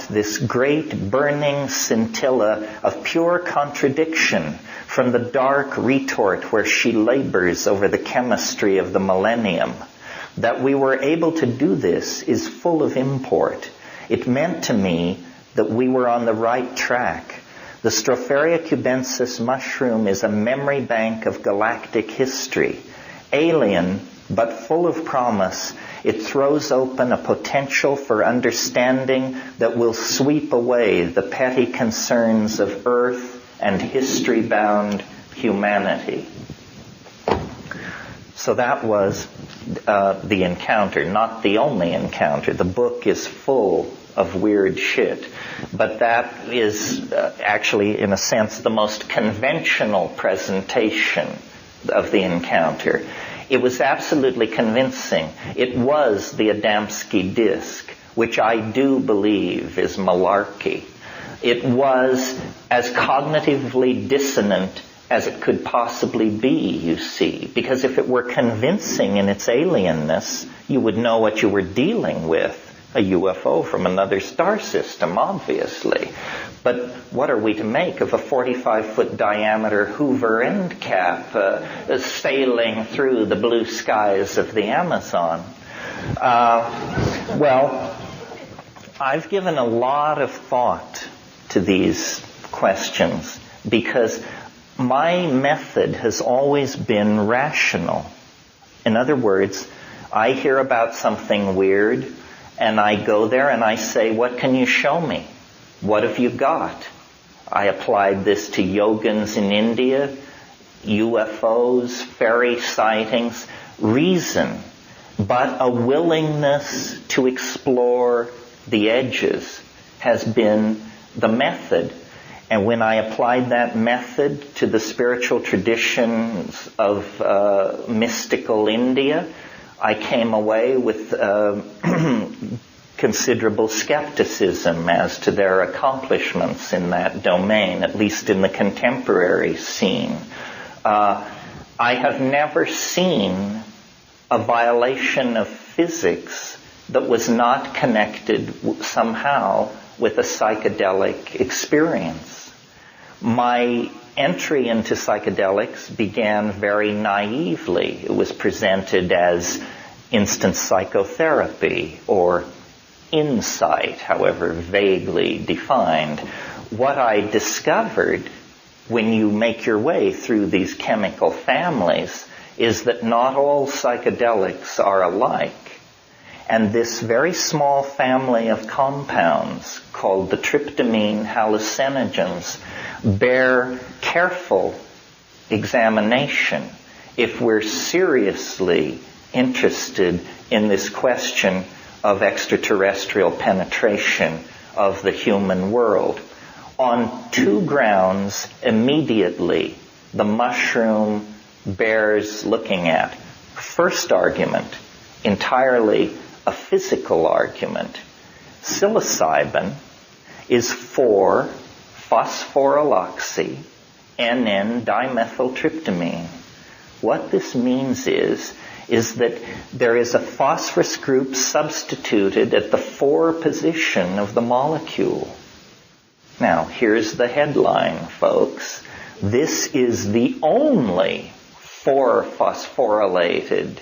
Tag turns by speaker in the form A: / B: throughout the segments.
A: this great burning scintilla of pure contradiction from the dark retort where she labors over the chemistry of the millennium. That we were able to do this is full of import. It meant to me that we were on the right track. The Stropharia cubensis mushroom is a memory bank of galactic history. Alien, but full of promise, it throws open a potential for understanding that will sweep away the petty concerns of Earth and history-bound humanity. So that was the encounter, not the only encounter. The book is full of weird shit. But that is actually, in a sense, the most conventional presentation of the encounter. It was absolutely convincing. It was the Adamski disc, which I do believe is malarkey. It was as cognitively dissonant as it could possibly be, you see. Because if it were convincing in its alienness, you would know what you were dealing with. A UFO from another star system, obviously. But what are we to make of a 45-foot diameter Hoover end cap sailing through the blue skies of the Amazon? Well, I've given a lot of thought to these questions because my method has always been rational. In other words, I hear about something weird, and I go there and I say, what can you show me? What have you got? I applied this to yogins in India, UFOs, fairy sightings, reason, but a willingness to explore the edges has been the method. And when I applied that method to the spiritual traditions of mystical India, I came away with considerable skepticism as to their accomplishments in that domain, at least in the contemporary scene. I have never seen a violation of physics that was not connected somehow with a psychedelic experience. My entry into psychedelics began very naively. It was presented as instant psychotherapy or insight, however vaguely defined. What I discovered when you make your way through these chemical families is that not all psychedelics are alike. And this very small family of compounds called the tryptamine hallucinogens bear careful examination if we're seriously interested in this question of extraterrestrial penetration of the human world. On two grounds, immediately, the mushroom bears looking at. First argument, entirely a physical argument. Psilocybin is 4-phosphoryloxy N,N-dimethyltryptamine. What this means is that there is a phosphorus group substituted at the 4 position of the molecule. Now, here's the headline, folks. This is the only 4-phosphorylated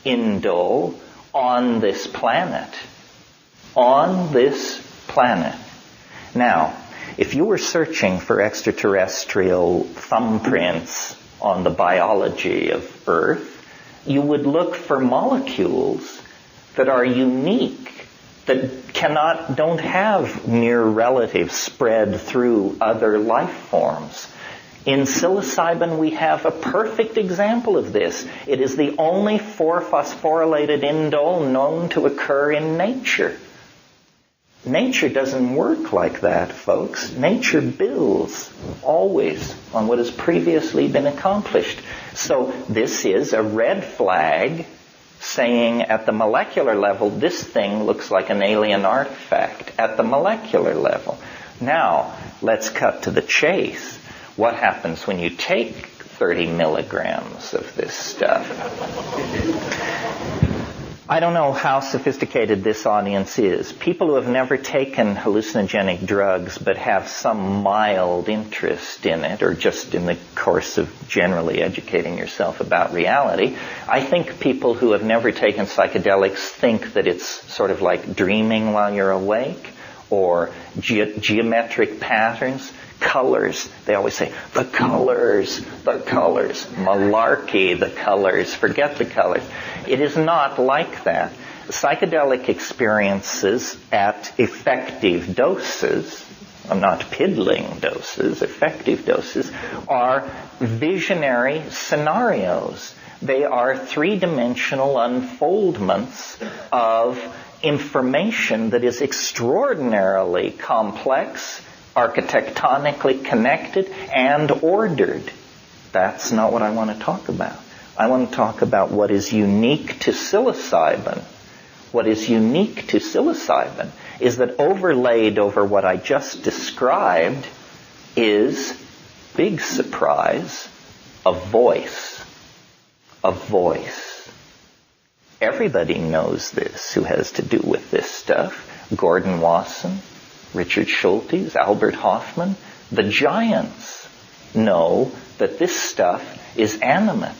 A: indole on this planet. On this planet. Now, if you were searching for extraterrestrial thumbprints on the biology of Earth, you would look for molecules that are unique, that don't have near relatives spread through other life forms. In psilocybin, we have a perfect example of this. It is the only 4-phosphorylated indole known to occur in nature. Nature doesn't work like that, folks. Nature builds always on what has previously been accomplished. So this is a red flag saying at the molecular level, this thing looks like an alien artifact at the molecular level. Now, let's cut to the chase. What happens when you take 30 milligrams of this stuff? I don't know how sophisticated this audience is. People who have never taken hallucinogenic drugs but have some mild interest in it, or just in the course of generally educating yourself about reality. I think people who have never taken psychedelics think that it's sort of like dreaming while you're awake, or geometric patterns, colors. They always say, the colors, malarkey, the colors, forget the colors. It is not like that. Psychedelic experiences at effective doses, not piddling doses, effective doses, are visionary scenarios. They are three-dimensional unfoldments of information that is extraordinarily complex, architectonically connected, and ordered. That's not what I want to talk about. I want to talk about what is unique to psilocybin. What is unique to psilocybin is that overlaid over what I just described is, big surprise, a voice. A voice. Everybody knows this who has to do with this stuff. Gordon Wasson, Richard Schultes, Albert Hoffman, the giants know that this stuff is animate.